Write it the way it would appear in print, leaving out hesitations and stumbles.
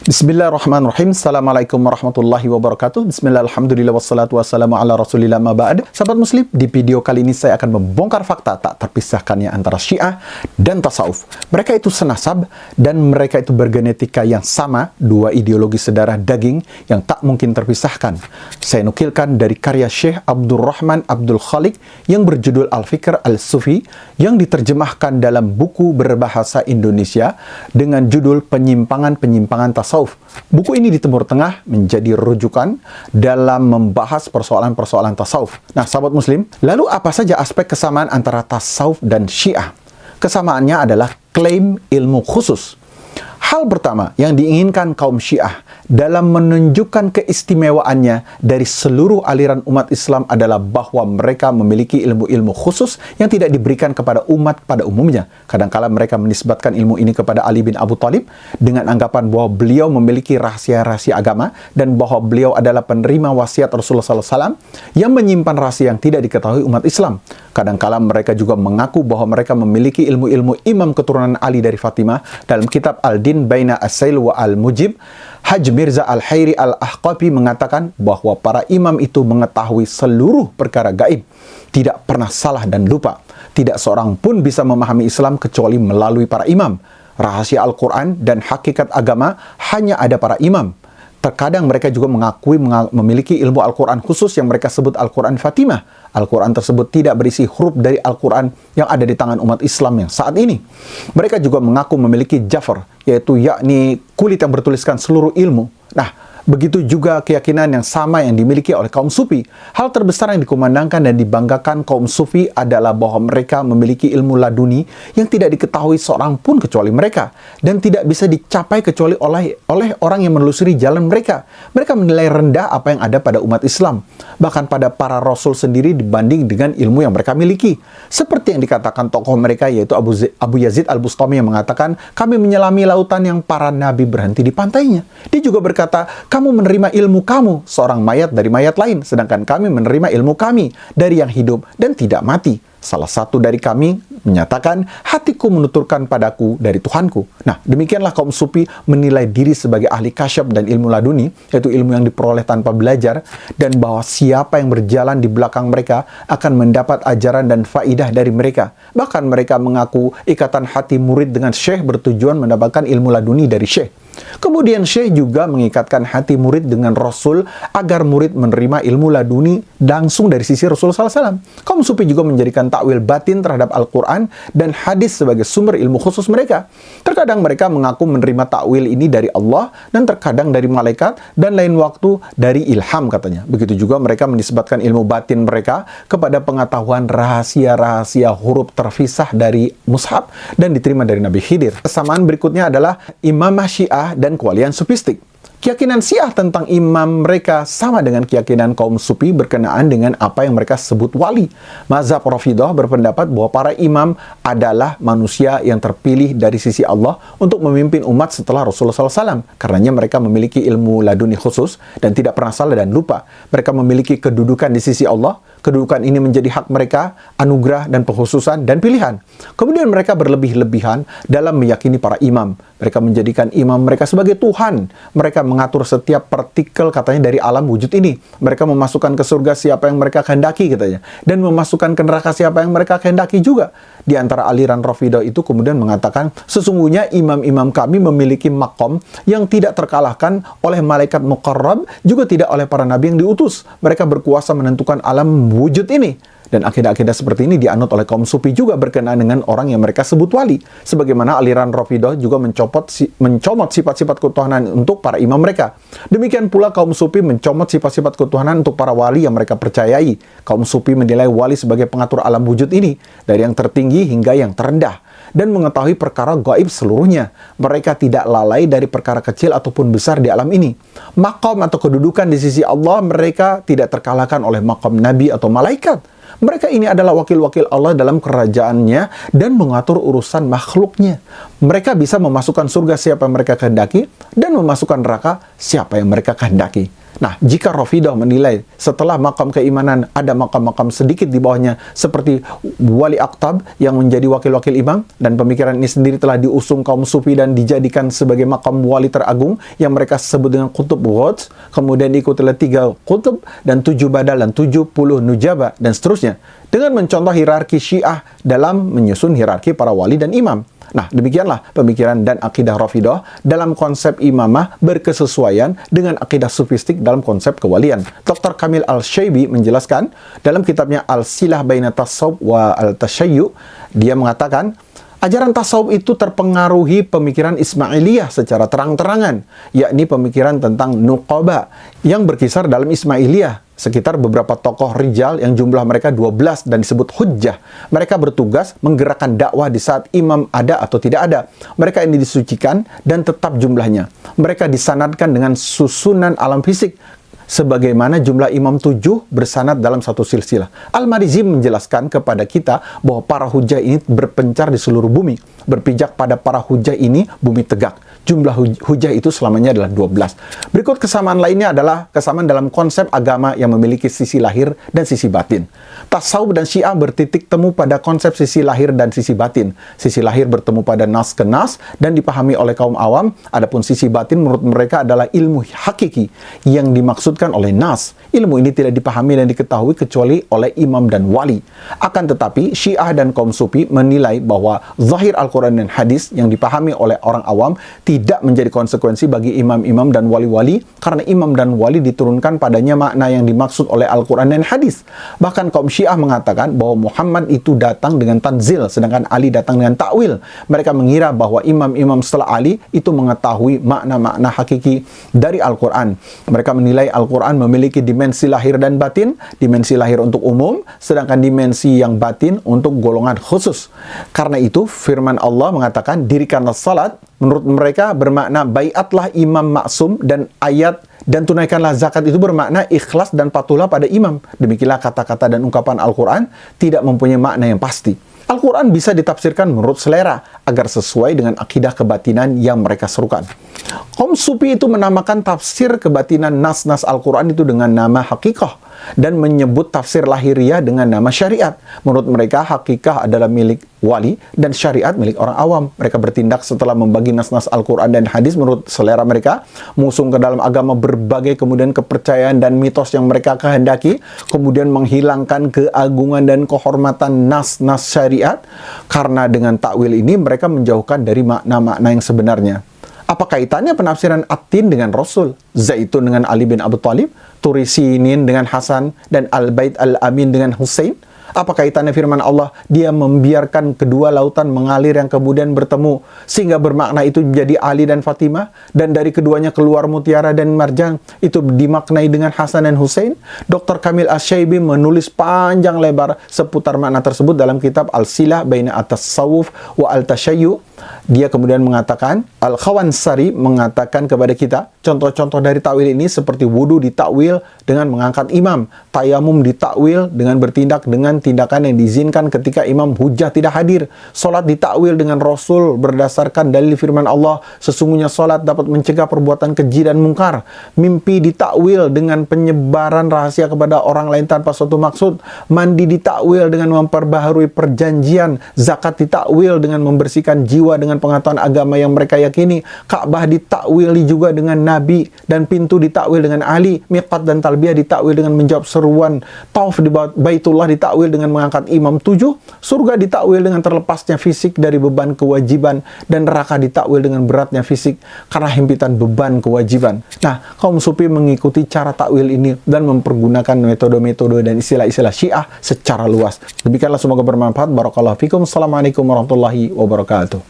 Bismillahirrahmanirrahim. Assalamualaikum warahmatullahi wabarakatuh. Bismillah, alhamdulillah, wassalatu wassalamu ala rasulillah ma ba'd. Sahabat muslim, di video kali ini saya akan membongkar fakta tak terpisahkannya antara Syiah dan tasawuf. Mereka itu senasab dan mereka itu bergenetika yang sama, dua ideologi sedarah daging yang tak mungkin terpisahkan. Saya nukilkan dari karya Syekh Abdurrahman Abdul Khaliq yang berjudul Al-Fikr Al-Sufi yang diterjemahkan dalam buku berbahasa Indonesia dengan judul Penyimpangan-Penyimpangan Tasawuf. Buku ini di Timur Tengah menjadi rujukan dalam membahas persoalan-persoalan tasawuf. Nah, sahabat muslim, lalu apa saja aspek kesamaan antara tasawuf dan Syiah? Kesamaannya adalah klaim ilmu khusus. Hal pertama yang diinginkan kaum Syiah dalam menunjukkan keistimewaannya dari seluruh aliran umat Islam adalah bahwa mereka memiliki ilmu-ilmu khusus yang tidak diberikan kepada umat pada umumnya. Kadangkala mereka menisbatkan ilmu ini kepada Ali bin Abu Thalib dengan anggapan bahwa beliau memiliki rahasia-rahasia agama dan bahwa beliau adalah penerima wasiat Rasulullah SAW yang menyimpan rahasia yang tidak diketahui umat Islam. Kadangkala mereka juga mengaku bahwa mereka memiliki ilmu-ilmu imam keturunan Ali dari Fatimah. Dalam kitab Al-Din Baina As-Sail wa Al-Mujib, Haj Mirza Al-Hairi Al-Ahqafi mengatakan bahwa para imam itu mengetahui seluruh perkara gaib, tidak pernah salah dan lupa. Tidak seorang pun bisa memahami Islam kecuali melalui para imam. Rahasia Al-Quran dan hakikat agama hanya ada para imam. Terkadang mereka juga mengakui memiliki ilmu Al-Quran khusus yang mereka sebut Al-Quran Fatimah. Al-Quran tersebut tidak berisi huruf dari Al-Quran yang ada di tangan umat Islam yang saat ini. Mereka juga mengaku memiliki Jafar, yaitu yakni kulit yang bertuliskan seluruh ilmu. Nah, begitu juga keyakinan yang sama yang dimiliki oleh kaum Sufi. Hal terbesar yang dikumandangkan dan dibanggakan kaum Sufi adalah bahwa mereka memiliki ilmu laduni yang tidak diketahui seorang pun kecuali mereka dan tidak bisa dicapai kecuali oleh orang yang menelusuri jalan mereka. Mereka menilai rendah apa yang ada pada umat Islam, bahkan pada para rasul sendiri dibanding dengan ilmu yang mereka miliki. Seperti yang dikatakan tokoh mereka yaitu Abu Yazid Al-Bustami yang mengatakan, kami menyelami lautan yang para nabi berhenti di pantainya. Dia juga berkata, kamu menerima ilmu kamu, seorang mayat dari mayat lain, sedangkan kami menerima ilmu kami dari yang hidup dan tidak mati. Salah satu dari kami menyatakan, hatiku menuturkan padaku dari Tuhanku. Nah, demikianlah kaum Sufi menilai diri sebagai ahli kasyaf dan ilmu laduni, yaitu ilmu yang diperoleh tanpa belajar, dan bahwa siapa yang berjalan di belakang mereka akan mendapat ajaran dan faidah dari mereka. Bahkan mereka mengaku ikatan hati murid dengan syekh bertujuan mendapatkan ilmu laduni dari syekh. Kemudian Syekh juga mengikatkan hati murid dengan Rasul agar murid menerima ilmu laduni langsung dari sisi Rasulullah SAW. Kaum Sufi juga menjadikan takwil batin terhadap Al-Quran dan hadis sebagai sumber ilmu khusus mereka. Terkadang mereka mengaku menerima takwil ini dari Allah dan terkadang dari malaikat dan lain waktu dari ilham katanya. Begitu juga mereka menisbatkan ilmu batin mereka kepada pengetahuan rahasia-rahasia huruf terpisah dari mushaf dan diterima dari Nabi Khidir. Kesamaan berikutnya adalah Imamah Syiah dan kewalian sufistik. Keyakinan Syiah tentang imam mereka sama dengan keyakinan kaum Sufi berkenaan dengan apa yang mereka sebut wali. Mazhab Rafidah berpendapat bahwa para imam adalah manusia yang terpilih dari sisi Allah untuk memimpin umat setelah Rasulullah SAW. Karenanya mereka memiliki ilmu laduni khusus dan tidak pernah salah dan lupa. Mereka memiliki kedudukan di sisi Allah. Kedudukan ini menjadi hak mereka, anugerah dan pengkhususan dan pilihan. Kemudian mereka berlebih-lebihan dalam meyakini para imam. Mereka menjadikan imam mereka sebagai Tuhan. Mereka mengatur setiap partikel katanya dari alam wujud ini. Mereka memasukkan ke surga siapa yang mereka kehendaki katanya. Dan memasukkan ke neraka siapa yang mereka kehendaki juga. Di antara aliran Rafidah itu kemudian mengatakan, sesungguhnya imam-imam kami memiliki makom yang tidak terkalahkan oleh malaikat muqarrab, juga tidak oleh para nabi yang diutus. Mereka berkuasa menentukan alam wujud ini. Dan akidah-akidah seperti ini dianut oleh kaum Sufi juga berkenaan dengan orang yang mereka sebut wali. Sebagaimana aliran Rafidah juga mencomot sifat-sifat ketuhanan untuk para imam mereka. Demikian pula kaum Sufi mencomot sifat-sifat ketuhanan untuk para wali yang mereka percayai. Kaum Sufi menilai wali sebagai pengatur alam wujud ini, dari yang tertinggi hingga yang terendah, dan mengetahui perkara gaib seluruhnya. Mereka tidak lalai dari perkara kecil ataupun besar di alam ini. Maqam atau kedudukan di sisi Allah mereka tidak terkalahkan oleh maqam nabi atau malaikat. Mereka ini adalah wakil-wakil Allah dalam kerajaannya dan mengatur urusan makhluknya. Mereka bisa memasukkan surga siapa yang mereka kehendaki dan memasukkan neraka siapa yang mereka kehendaki. Nah, jika Rafidah menilai setelah makam keimanan ada makam-makam sedikit di bawahnya seperti wali aktab yang menjadi wakil-wakil imam, dan pemikiran ini sendiri telah diusung kaum sufi dan dijadikan sebagai makam wali teragung yang mereka sebut dengan kutub ghuds, kemudian diikuti oleh 3 kutub dan 7 badal dan 70 nujaba dan seterusnya, dengan mencontoh hierarki Syiah dalam menyusun hierarki para wali dan imam. Nah, demikianlah pemikiran dan akidah Rafidah dalam konsep imamah berkesesuaian dengan akidah sufistik dalam konsep kewalian. Dr. Kamil Al-Syaibi menjelaskan dalam kitabnya Al-Silah Baina Tasawuf wa Al-Tashayyu, dia mengatakan, ajaran tasawuf itu terpengaruhi pemikiran Ismailiyah secara terang-terangan, yakni pemikiran tentang nuqaba yang berkisar dalam Ismailiyah. Sekitar beberapa tokoh rijal yang jumlah mereka 12 dan disebut hujjah. Mereka bertugas menggerakkan dakwah di saat imam ada atau tidak ada. Mereka ini disucikan dan tetap jumlahnya. Mereka disanadkan dengan susunan alam fisik, sebagaimana jumlah imam 7 bersanad dalam satu silsilah. Al-Marizi menjelaskan kepada kita bahwa para hujjah ini berpencar di seluruh bumi. Berpijak pada para hujjah ini, bumi tegak. Jumlah hujjah itu selamanya adalah 12. Berikut kesamaan lainnya adalah kesamaan dalam konsep agama yang memiliki sisi lahir dan sisi batin. Tasawuf dan Syiah bertitik temu pada konsep sisi lahir dan sisi batin. Sisi lahir bertemu pada nas ke nas dan dipahami oleh kaum awam, adapun sisi batin menurut mereka adalah ilmu hakiki yang dimaksudkan oleh nas. Ilmu ini tidak dipahami dan diketahui kecuali oleh imam dan wali. Akan tetapi, Syiah dan kaum sufi menilai bahwa zahir Al-Quran dan hadis yang dipahami oleh orang awam tidak menjadi konsekuensi bagi imam-imam dan wali-wali, karena imam dan wali diturunkan padanya makna yang dimaksud oleh Al-Quran dan hadis. Bahkan kaum Syiah mengatakan bahwa Muhammad itu datang dengan tanzil, sedangkan Ali datang dengan takwil. Mereka mengira bahwa imam-imam setelah Ali itu mengetahui makna-makna hakiki dari Al-Quran. Mereka menilai Al-Quran memiliki dimensi lahir dan batin, dimensi lahir untuk umum, sedangkan dimensi yang batin untuk golongan khusus. Karena itu, firman Allah mengatakan, dirikanlah salat, menurut mereka bermakna baiatlah imam maksum, dan ayat dan tunaikanlah zakat itu bermakna ikhlas dan patuhlah pada imam. Demikianlah kata-kata dan ungkapan Al-Quran tidak mempunyai makna yang pasti. Al-Quran bisa ditafsirkan menurut selera agar sesuai dengan akidah kebatinan yang mereka serukan. Kaum sufi itu menamakan tafsir kebatinan nas-nas Al-Quran itu dengan nama hakikah dan menyebut tafsir lahiriah dengan nama syariat. Menurut mereka, hakikah adalah milik wali dan syariat milik orang awam. Mereka bertindak setelah membagi nas-nas Al-Quran dan hadis menurut selera mereka, mengusung ke dalam agama berbagai kemudian kepercayaan dan mitos yang mereka kehendaki, kemudian menghilangkan keagungan dan kehormatan nas-nas syariat. Karena dengan takwil ini mereka menjauhkan dari makna-makna yang sebenarnya. Apa kaitannya penafsiran At-Tin dengan Rasul, Zaitun dengan Ali bin Abi Thalib, Turi Sinin dengan Hasan, dan Al-Bait Al-Amin dengan Hussein? Apa kaitannya firman Allah, dia membiarkan kedua lautan mengalir yang kemudian bertemu, sehingga bermakna itu menjadi Ali dan Fatimah, dan dari keduanya keluar mutiara dan marjan, itu dimaknai dengan Hasan dan Hussein? Dr. Kamil Al-Syaibi menulis panjang lebar seputar makna tersebut dalam kitab Al-Silah Baina At-Tasawuf wa Al-Tashayyu. Dia kemudian mengatakan, Al-Khawansari mengatakan kepada kita, contoh-contoh dari takwil ini seperti wudu ditakwil dengan mengangkat imam, tayamum ditakwil dengan bertindak dengan tindakan yang diizinkan ketika imam hujjah tidak hadir, solat ditakwil dengan Rasul berdasarkan dalil firman Allah, sesungguhnya solat dapat mencegah perbuatan keji dan mungkar, mimpi ditakwil dengan penyebaran rahasia kepada orang lain tanpa suatu maksud, mandi ditakwil dengan memperbaharui perjanjian, zakat ditakwil dengan membersihkan jiwa dengan pengetahuan agama yang mereka yakini, Ka'bah ditakwili juga dengan Nabi, dan pintu ditakwil dengan Ali, miqat dan talbiyah ditakwil dengan menjawab seruan, tauf di Baitullah ditakwil dengan mengangkat imam 7, surga ditakwil dengan terlepasnya fisik dari beban kewajiban, dan neraka ditakwil dengan beratnya fisik karena himpitan beban kewajiban. Nah, kaum sufi mengikuti cara takwil ini dan mempergunakan metode-metode dan istilah-istilah Syiah secara luas. Demikianlah, semoga bermanfaat. Barakallahu fikum. Assalamualaikum warahmatullahi wabarakatuh.